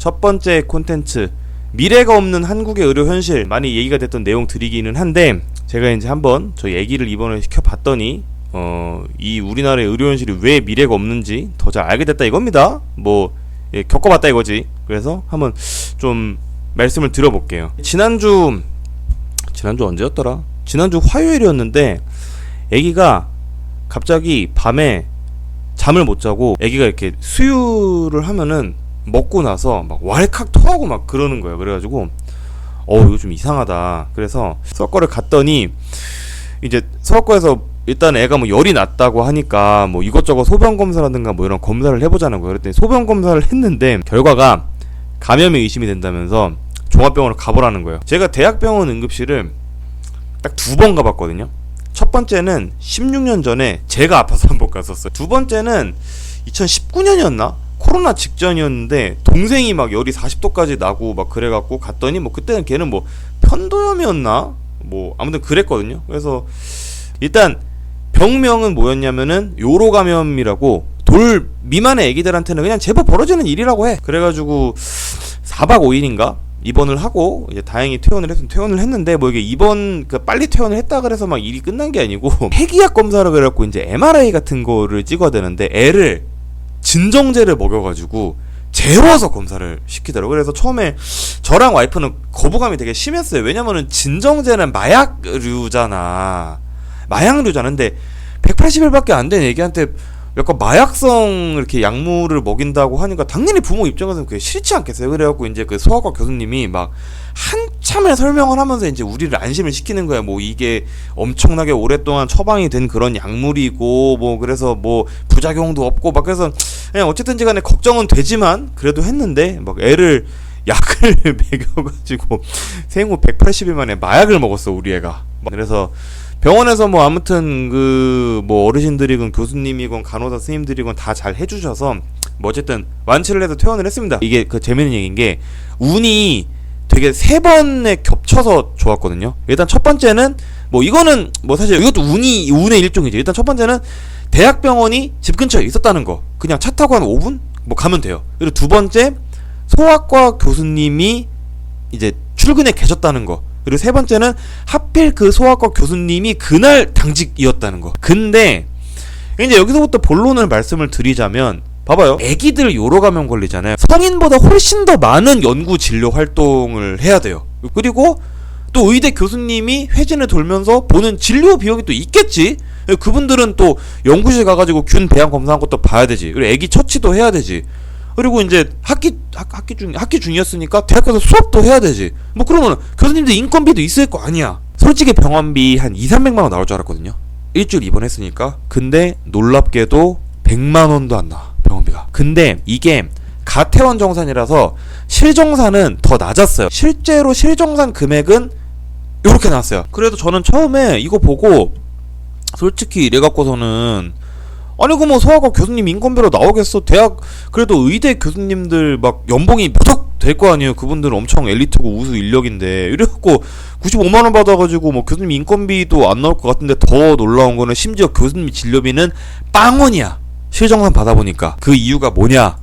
첫 번째 콘텐츠, 미래가 없는 한국의 의료 현실, 많이 얘기가 됐던 내용 드리기는 한데, 제가 이제 한번 저희 애기를 입원을 시켜봤더니 이 우리나라의 의료 현실이 왜 미래가 없는지 더 잘 알게 됐다 이겁니다. 겪어봤다 이거지. 그래서 한번 좀 말씀을 드려볼게요. 지난주 언제였더라? 지난주 화요일이었는데 애기가 갑자기 밤에 잠을 못 자고, 애기가 이렇게 수유를 하면은 먹고 나서 막 왈칵 토하고 막 그러는 거예요. 그래가지고 이거 좀 이상하다. 그래서 소아과를 갔더니, 이제 소아과에서 일단 애가 열이 났다고 하니까 이것저것 소변 검사라든가 이런 검사를 해보자는 거예요. 그랬더니 소변 검사를 했는데 결과가 감염이 의심이 된다면서 종합병원을 가보라는 거예요. 제가 대학병원 응급실을 딱 2번 가봤거든요. 첫 번째는 16년 전에 제가 아파서 한 번 갔었어요. 두 번째는 2019년이었나? 코로나 직전이었는데 동생이 막 열이 40도까지 나고 막 그래갖고 갔더니 그때는 걔는 편도염이었나? 아무튼 그랬거든요. 그래서 일단 병명은 뭐였냐면은 요로 감염이라고, 돌 미만의 애기들한테는 그냥 제법 벌어지는 일이라고 해. 그래가지고 4박 5일인가 입원을 하고, 이제 다행히 퇴원을 했는데 이게 입원 빨리 퇴원을 했다 그래서 막 일이 끝난 게 아니고 폐기약 검사를 그래갖고 이제 MRI 같은 거를 찍어야 되는데, 애를 진정제를 먹여가지고 재워서 검사를 시키더라고요. 그래서 처음에 저랑 와이프는 거부감이 되게 심했어요. 왜냐면은 진정제는 마약류잖아. 근데 180일밖에 안 된 애기한테 약간 마약성 이렇게 약물을 먹인다고 하니까 당연히 부모 입장에서는 그게 싫지 않겠어요. 그래갖고 이제 그 소아과 교수님이 막 한참을 설명을 하면서 이제 우리를 안심을 시키는 거야. 이게 엄청나게 오랫동안 처방이 된 그런 약물이고 그래서 부작용도 없고 그래서 그냥 어쨌든지 간에 걱정은 되지만 그래도 했는데, 애를 약을 먹여가지고 생후 180일 만에 마약을 먹었어 우리 애가. 그래서 병원에서 아무튼 어르신들이건 교수님이건 간호사 선생님들이건 다 잘 해주셔서 어쨌든 완치를 해서 퇴원을 했습니다. 이게 재밌는 얘기인 게, 운이 되게 3번에 겹쳐서 좋았거든요. 일단 첫 번째는 이거는 사실 이것도 운의 일종이죠. 일단 첫 번째는 대학병원이 집 근처에 있었다는 거. 그냥 차 타고 한 5분 가면 돼요. 그리고 두 번째, 소아과 교수님이 이제 출근에 계셨다는 거. 그리고 세 번째는 하필 그 소아과 교수님이 그날 당직이었다는 거. 근데 이제 여기서부터 본론을 말씀을 드리자면, 봐봐요. 애기들 요로 감염 걸리잖아요. 성인보다 훨씬 더 많은 연구 진료 활동을 해야 돼요. 그리고 또 의대 교수님이 회진을 돌면서 보는 진료 비용이 또 있겠지. 그분들은 또 연구실 가가지고 균 배양 검사한 것도 봐야 되지. 그리고 애기 처치도 해야 되지. 그리고 이제 학기 중이었으니까 대학 가서 수업도 해야 되지. 그러면 교수님들 인건비도 있을 거 아니야. 솔직히 병원비 한 2-300만 원 나올 줄 알았거든요. 일주일 입원했으니까. 근데 놀랍게도 100만 원도 안 나와, 병원비가. 근데 이게 가태원 정산이라서 실정산은 더 낮았어요. 실제로 실정산 금액은 요렇게 나왔어요. 그래도 저는 처음에 이거 보고 솔직히 이래갖고서는, 아니 소아과 교수님 인건비로 나오겠어. 대학 그래도 의대 교수님들 연봉이 무척 될 거 아니에요. 그분들은 엄청 엘리트고 우수 인력인데, 이래갖고 95만 원 받아가지고 교수님 인건비도 안 나올 것 같은데, 더 놀라운 거는 심지어 교수님 진료비는 빵원이야. 실정산 받아보니까. 그 이유가 뭐냐?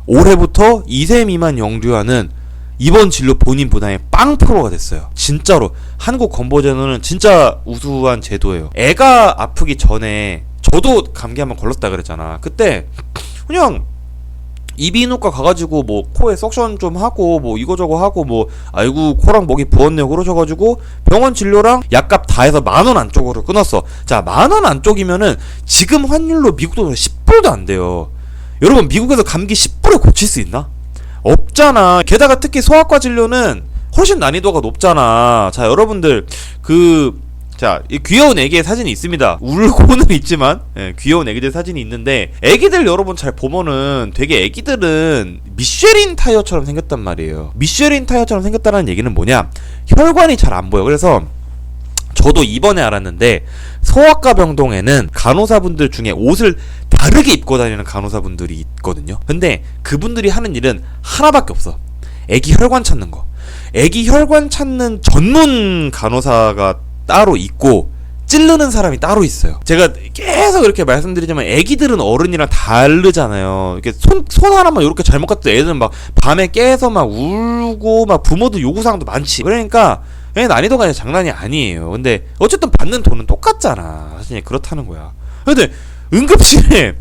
올해부터 2세 미만 영유아는 입원 진료 본인 부담이 0%가 됐어요. 진짜로 한국 건보제도는 진짜 우수한 제도예요. 애가 아프기 전에 저도 감기 한번 걸렸다 그랬잖아. 그때 그냥 이비인후과 가가지고 코에 석션 좀 하고 이거저거 하고 아이고 코랑 목이 부었네요 그러셔가지고 병원 진료랑 약값 다 해서 10,000원 안쪽으로 끊었어. 자, 10,000원 안쪽이면은 지금 환율로 미국 돈으로 10불도 안 돼요. 여러분, 미국에서 감기 10불에 고칠 수 있나? 없잖아. 게다가 특히 소아과 진료는 훨씬 난이도가 높잖아. 자, 여러분들 이 귀여운 애기의 사진이 있습니다. 울고는 있지만 귀여운 애기들 사진이 있는데, 애기들 여러분 잘 보면은 되게 애기들은 미쉐린 타이어처럼 생겼단 말이에요. 미쉐린 타이어처럼 생겼다는 얘기는 뭐냐? 혈관이 잘 안 보여. 그래서 저도 이번에 알았는데, 소아과 병동에는 간호사분들 중에 옷을 다르게 입고 다니는 간호사분들이 있거든요. 근데 그분들이 하는 일은 하나밖에 없어. 애기 혈관 찾는 거. 애기 혈관 찾는 전문 간호사가 따로 있고, 찌르는 사람이 따로 있어요. 제가 계속 이렇게 말씀드리지만 애기들은 어른이랑 다르잖아요. 이렇게 손 하나만 이렇게 잘못 갔을 때 애들은 막 밤에 깨서 막 울고 막 부모도 요구사항도 많지. 그러니까 난이도가 장난이 아니에요. 근데 어쨌든 받는 돈은 똑같잖아. 사실 그렇다는 거야. 근데 응급실에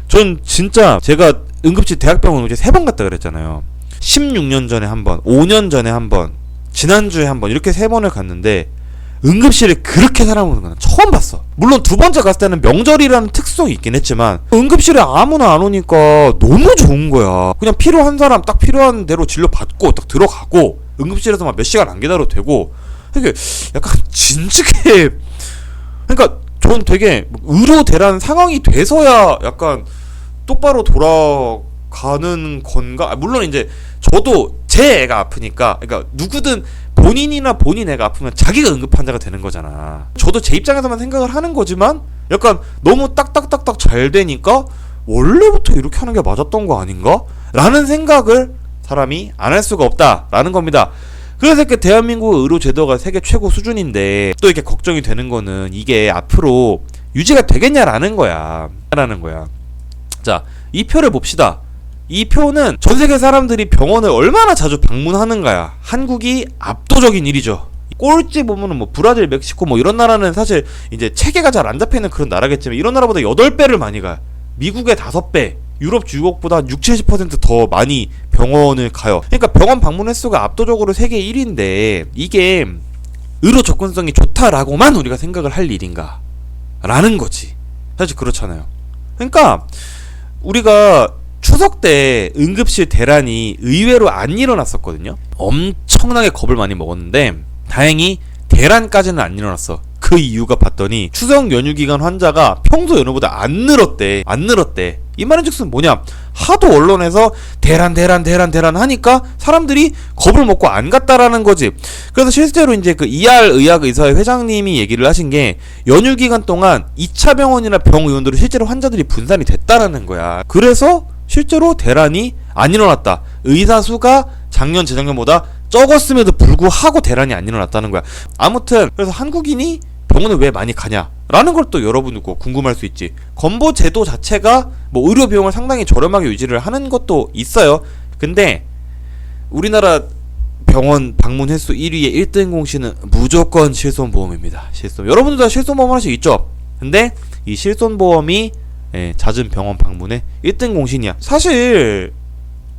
전 진짜 제가 응급실 대학병원 이제 3번 갔다 그랬잖아요. 16년 전에 한 번, 5년 전에 한 번, 지난주에 한 번 이렇게 3번을 갔는데 응급실에 그렇게 사람 오는 건 처음 봤어. 물론 2번째 갔을 때는 명절이라는 특성이 있긴 했지만 응급실에 아무나 안 오니까 너무 좋은 거야. 그냥 필요한 사람 딱 필요한 대로 진료 받고 딱 들어가고 응급실에서 막 몇 시간 안 기다려도 되고 이게 약간 진즉해. 그러니까 전 되게 의료대란 상황이 돼서야 약간 똑바로 돌아가는 건가? 물론 이제 저도 제 애가 아프니까, 그러니까 누구든 본인이나 본인 애가 아프면 자기가 응급환자가 되는 거잖아. 저도 제 입장에서만 생각을 하는 거지만 약간 너무 딱딱딱딱 잘 되니까 원래부터 이렇게 하는 게 맞았던 거 아닌가? 라는 생각을 사람이 안 할 수가 없다라는 겁니다. 그래서 이렇게 대한민국 의료제도가 세계 최고 수준인데 또 이렇게 걱정이 되는 거는 이게 앞으로 유지가 되겠냐라는 거야. 자, 이 표를 봅시다. 이 표는 전 세계 사람들이 병원을 얼마나 자주 방문하는가야. 한국이 압도적인 일이죠. 꼴찌 보면은 뭐 브라질, 멕시코 뭐 이런 나라는 사실 이제 체계가 잘 안 잡히는 그런 나라겠지만 이런 나라보다 8배를 많이 가요. 미국의 5배, 유럽 주국보다 60-70% 더 많이 병원을 가요. 그러니까 병원 방문 횟수가 압도적으로 세계 1위인데 이게 의료 접근성이 좋다라고만 우리가 생각을 할 일인가? 라는 거지. 사실 그렇잖아요. 그러니까 우리가 추석 때 응급실 대란이 의외로 안 일어났었거든요. 엄청나게 겁을 많이 먹었는데 다행히 대란까지는 안 일어났어. 그 이유가 봤더니 추석 연휴 기간 환자가 평소 연휴보다 안 늘었대. 이 말인즉슨 뭐냐? 하도 언론에서 대란 하니까 사람들이 겁을 먹고 안 갔다라는 거지. 그래서 실제로 이제 그 ER 의학의사회 회장님이 얘기를 하신 게 연휴 기간 동안 2차 병원이나 병의원들은 실제로 환자들이 분산이 됐다라는 거야. 그래서 실제로 대란이 안 일어났다. 의사 수가 작년 재작년보다 적었음에도 불구하고 대란이 안 일어났다는 거야. 아무튼 그래서 한국인이 병원을 왜 많이 가냐 라는 걸 또 여러분도 궁금할 수 있지. 건보 제도 자체가 뭐 의료 비용을 상당히 저렴하게 유지를 하는 것도 있어요. 근데 우리나라 병원 방문 횟수 1위의 1등 공신은 무조건 실손보험입니다. 실손. 여러분들 다 실손보험 하나씩 있죠? 근데 이 실손보험이 잦은 병원 방문의 1등 공신이야. 사실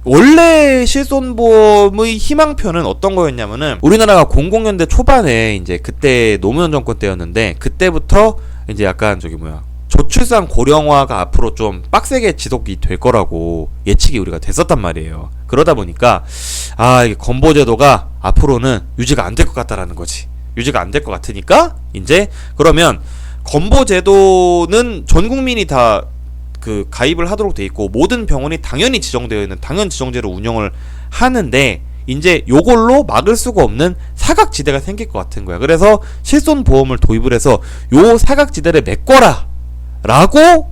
원래 실손보험의 희망표는 어떤 거였냐면은 우리나라가 00년대 초반에 이제 그때 노무현 정권 때였는데 그때부터 이제 약간 저출산 고령화가 앞으로 좀 빡세게 지속이 될 거라고 예측이 우리가 됐었단 말이에요. 그러다 보니까 이게 건보제도가 앞으로는 유지가 안 될 것 같다라는 거지. 유지가 안 될 것 같으니까 이제 그러면 건보제도는 전 국민이 다 가입을 하도록 돼 있고 모든 병원이 당연히 지정되어 있는 당연 지정제로 운영을 하는데 이제 요걸로 막을 수가 없는 사각지대가 생길 것 같은 거야. 그래서 실손보험을 도입을 해서 요 사각지대를 메꿔라 라고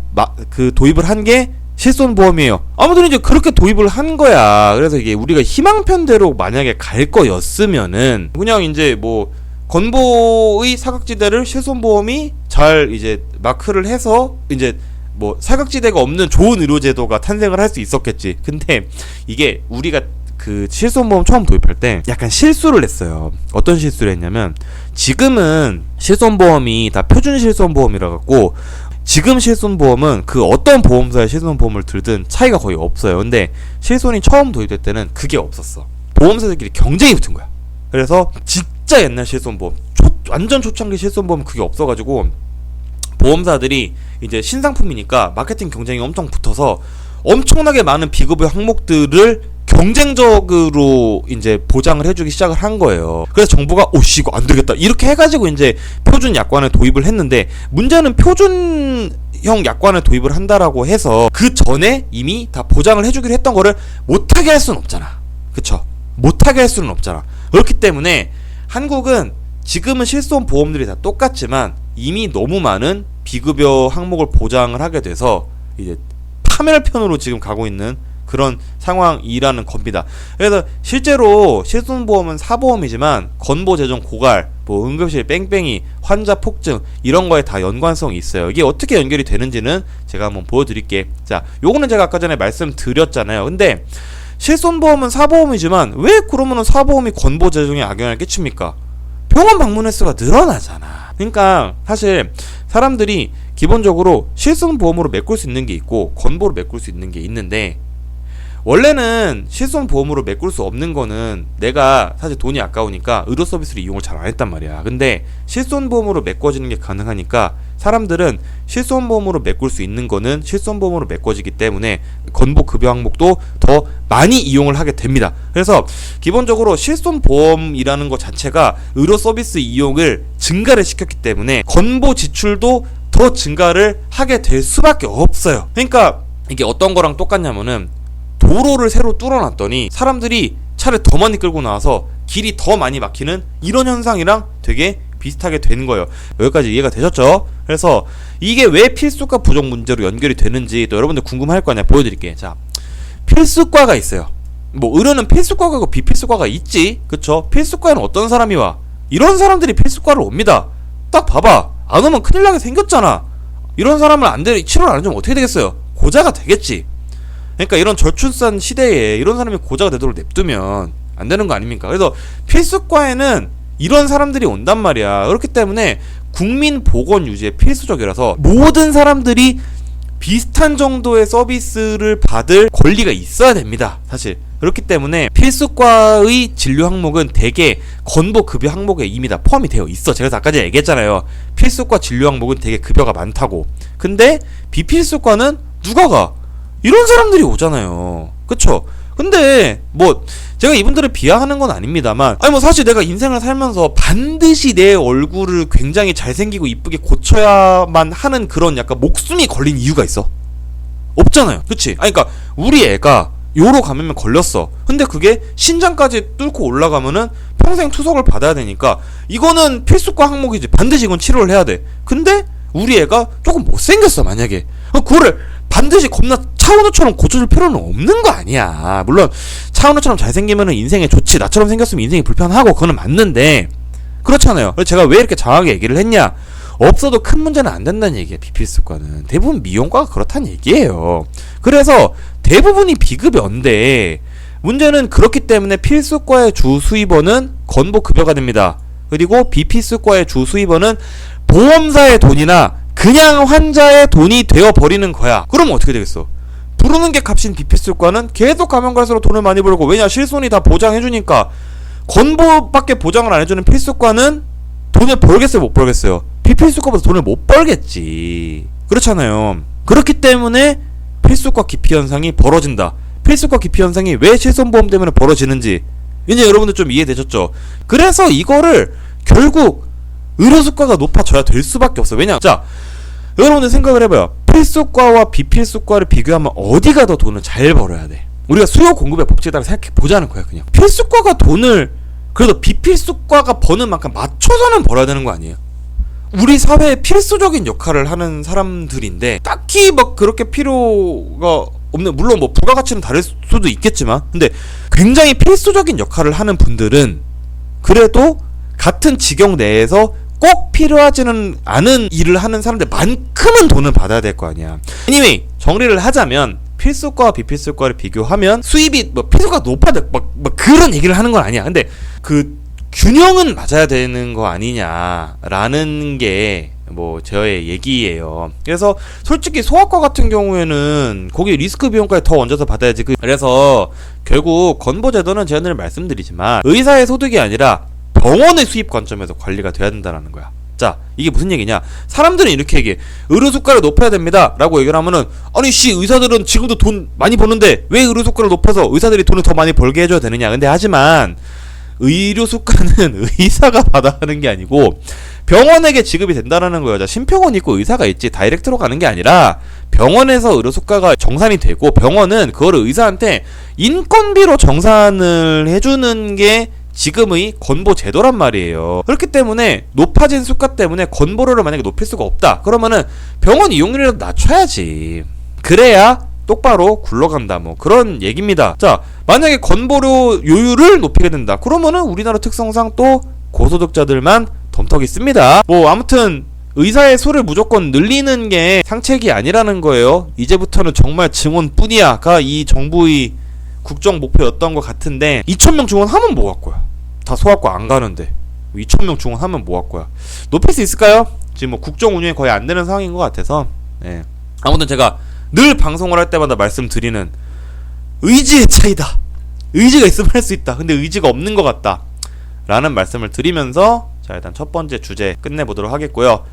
도입을 한 게 실손보험이에요. 아무튼 이제 그렇게 도입을 한 거야. 그래서 이게 우리가 희망편대로 만약에 갈 거였으면은 그냥 이제 뭐 건보의 사각지대를 실손보험이 잘 이제 마크를 해서 이제 뭐 사각지대가 없는 좋은 의료제도가 탄생을 할 수 있었겠지. 근데 이게 우리가 그 실손보험 처음 도입할 때 약간 실수를 했어요. 어떤 실수를 했냐면 지금은 실손보험이 다 표준 실손보험이라 갖고 지금 실손보험은 그 어떤 보험사의 실손보험을 들든 차이가 거의 없어요. 근데 실손이 처음 도입될 때는 그게 없었어. 보험사들끼리 경쟁이 붙은 거야. 그래서 진짜 옛날 실손보험 완전 초창기 실손보험 그게 없어가지고 보험사들이 이제 신상품이니까 마케팅 경쟁이 엄청 붙어서 엄청나게 많은 비급여 항목들을 경쟁적으로 이제 보장을 해주기 시작을 한 거예요. 그래서 정부가 이거 안 되겠다 이렇게 해가지고 이제 표준 약관을 도입을 했는데 문제는 표준형 약관을 도입을 한다라고 해서 그 전에 이미 다 보장을 해주기로 했던 거를 못하게 할 수는 없잖아. 그쵸? 못하게 할 수는 없잖아. 그렇기 때문에 한국은 지금은 실손보험들이 다 똑같지만 이미 너무 많은 비급여 항목을 보장을 하게 돼서 이제 파멸편으로 지금 가고 있는 그런 상황이라는 겁니다. 그래서 실제로 실손보험은 사보험이지만 건보 재정 고갈 뭐 응급실 뺑뺑이, 환자 폭증 이런 거에 다 연관성이 있어요. 이게 어떻게 연결이 되는지는 제가 한번 보여드릴게. 자, 요거는 제가 아까 전에 말씀드렸잖아요. 근데 실손보험은 사보험이지만 왜 그러면은 사보험이 건보 재정에 악영향을 끼칩니까? 병원 방문 횟수가 늘어나잖아. 그러니까 사실 사람들이 기본적으로 실손보험으로 메꿀 수 있는 게 있고 건보로 메꿀 수 있는 게 있는데, 원래는 실손보험으로 메꿀 수 없는 거는 내가 사실 돈이 아까우니까 의료 서비스를 이용을 잘 안 했단 말이야. 근데 실손보험으로 메꿔지는 게 가능하니까 사람들은 실손보험으로 메꿀 수 있는 거는 실손보험으로 메꿔지기 때문에 건보급여 항목도 더 많이 이용을 하게 됩니다. 그래서 기본적으로 실손보험이라는 것 자체가 의료 서비스 이용을 증가를 시켰기 때문에 건보 지출도 더 증가를 하게 될 수밖에 없어요. 그러니까 이게 어떤 거랑 똑같냐면은 도로를 새로 뚫어놨더니 사람들이 차를 더 많이 끌고 나와서 길이 더 많이 막히는 이런 현상이랑 되게 비슷하게 되는 거예요. 여기까지 이해가 되셨죠? 그래서 이게 왜 필수과 부족 문제로 연결이 되는지 또 여러분들 궁금할 거 아니야. 보여드릴게. 자, 필수과가 있어요. 뭐 의료는 필수과가 있고 비필수과가 있지, 그쵸? 필수과에는 어떤 사람이 와? 이런 사람들이 필수과를 옵니다. 딱 봐봐, 안 오면 큰일 나게 생겼잖아. 이런 사람을 치료를 안 해주면 어떻게 되겠어요? 고자가 되겠지. 그러니까 이런 저출산 시대에 이런 사람이 고자가 되도록 냅두면 안 되는 거 아닙니까? 그래서 필수과에는 이런 사람들이 온단 말이야. 그렇기 때문에 국민 보건 유지에 필수적이라서 모든 사람들이 비슷한 정도의 서비스를 받을 권리가 있어야 됩니다. 사실 그렇기 때문에 필수과의 진료 항목은 대개 건보급여 항목에 이미 다 포함이 되어 있어. 제가 아까 전에 얘기했잖아요. 필수과 진료 항목은 되게 급여가 많다고. 근데 비필수과는 누가 가? 이런 사람들이 오잖아요. 그쵸? 근데 뭐 제가 이분들을 비하하는 건 아닙니다만, 아니 뭐 사실 내가 인생을 살면서 반드시 내 얼굴을 굉장히 잘생기고 이쁘게 고쳐야만 하는 그런 약간 목숨이 걸린 이유가 있어? 없잖아요. 그치? 아니 그러니까 우리 애가 요로 감염에 걸렸어. 근데 그게 신장까지 뚫고 올라가면은 평생 투석을 받아야 되니까 이거는 필수과 항목이지. 반드시 이건 치료를 해야 돼. 근데 우리 애가 조금 못생겼어 만약에. 그거를 반드시 겁나 차은우처럼 고쳐줄 필요는 없는 거 아니야. 물론 차은우처럼 잘생기면 인생에 좋지, 나처럼 생겼으면 인생이 불편하고 그거는 맞는데 그렇잖아요. 그래서 제가 왜 이렇게 장하게 얘기를 했냐, 없어도 큰 문제는 안 된다는 얘기야. 비필수과는 대부분 미용과가 그렇다는 얘기예요. 그래서 대부분이 비급여인데 문제는 그렇기 때문에 필수과의 주 수입원은 건보급여가 됩니다. 그리고 비필수과의 주 수입원은 보험사의 돈이나 그냥 환자의 돈이 되어버리는 거야. 그럼 어떻게 되겠어? 부르는 게 값인 비필수과는 계속 가면 갈수록 돈을 많이 벌고, 왜냐? 실손이 다 보장해주니까. 건보밖에 보장을 안 해주는 필수과는 돈을 벌겠어요, 못 벌겠어요? 비필수과보다 돈을 못 벌겠지. 그렇잖아요. 그렇기 때문에 필수과 기피 현상이 벌어진다. 필수과 기피 현상이 왜 실손보험 때문에 벌어지는지 이제 여러분들 좀 이해되셨죠? 그래서 이거를 결국 의료수가가 높아져야 될 수밖에 없어. 왜냐? 자, 여러분들 생각을 해봐요. 필수과와 비필수과를 비교하면 어디가 더 돈을 잘 벌어야 돼? 우리가 수요 공급의 법칙에 따라 생각해 보자는 거야. 그냥 필수과가 돈을 그래도 비필수과가 버는 만큼 맞춰서는 벌어야 되는 거 아니에요? 우리 사회에 필수적인 역할을 하는 사람들인데 딱히 막 그렇게 필요가 없는, 물론 뭐 부가가치는 다를 수도 있겠지만, 근데 굉장히 필수적인 역할을 하는 분들은 그래도 같은 직영 내에서 꼭 필요하지는 않은 일을 하는 사람들만큼은 돈을 받아야 될 거 아니야. anyway, 정리를 하자면 필수과와 비필수과를 비교하면 수입이 뭐 필수과가 높아져 막 그런 얘기를 하는 건 아니야. 근데 그 균형은 맞아야 되는 거 아니냐라는 게 뭐 저의 얘기예요. 그래서 솔직히 소아과 같은 경우에는 거기 리스크 비용까지 더 얹어서 받아야지. 그래서 결국 건보제도는 제가 늘 말씀드리지만 의사의 소득이 아니라 병원의 수입 관점에서 관리가 돼야 된다는 거야. 자, 이게 무슨 얘기냐? 사람들은 이렇게 얘기해. 의료수가를 높여야 됩니다 라고 얘기를 하면은, 아니 의사들은 지금도 돈 많이 버는데 왜 의료수가를 높여서 의사들이 돈을 더 많이 벌게 해줘야 되느냐. 근데 하지만 의료수가는 의사가 받아가는 게 아니고 병원에게 지급이 된다라는 거예요. 자, 심평원 있고 의사가 있지 다이렉트로 가는 게 아니라 병원에서 의료수가가 정산이 되고 병원은 그거를 의사한테 인건비로 정산을 해주는 게 지금의 건보 제도란 말이에요. 그렇기 때문에 높아진 수가 때문에 건보료를 만약에 높일 수가 없다. 그러면은 병원 이용료를 낮춰야지. 그래야 똑바로 굴러간다. 뭐 그런 얘기입니다. 자, 만약에 건보료 요율을 높이게 된다. 그러면은 우리나라 특성상 또 고소득자들만 덤터기 씁니다. 뭐 아무튼 의사의 수를 무조건 늘리는 게 상책이 아니라는 거예요. 이제부터는 정말 증원뿐이야가 이 정부의 국정 목표였던 것 같은데 2,000명 증원하면 뭐 할 거야? 다 소아과 안 가는데 2,000명 증원하면 뭐 할 거야? 높일 수 있을까요? 지금 뭐 국정 운영이 거의 안 되는 상황인 것 같아서 예. 아무튼 제가 늘 방송을 할 때마다 말씀드리는 의지의 차이다. 의지가 있으면 할 수 있다. 근데 의지가 없는 것 같다. 라는 말씀을 드리면서 자 일단 첫 번째 주제 끝내보도록 하겠고요.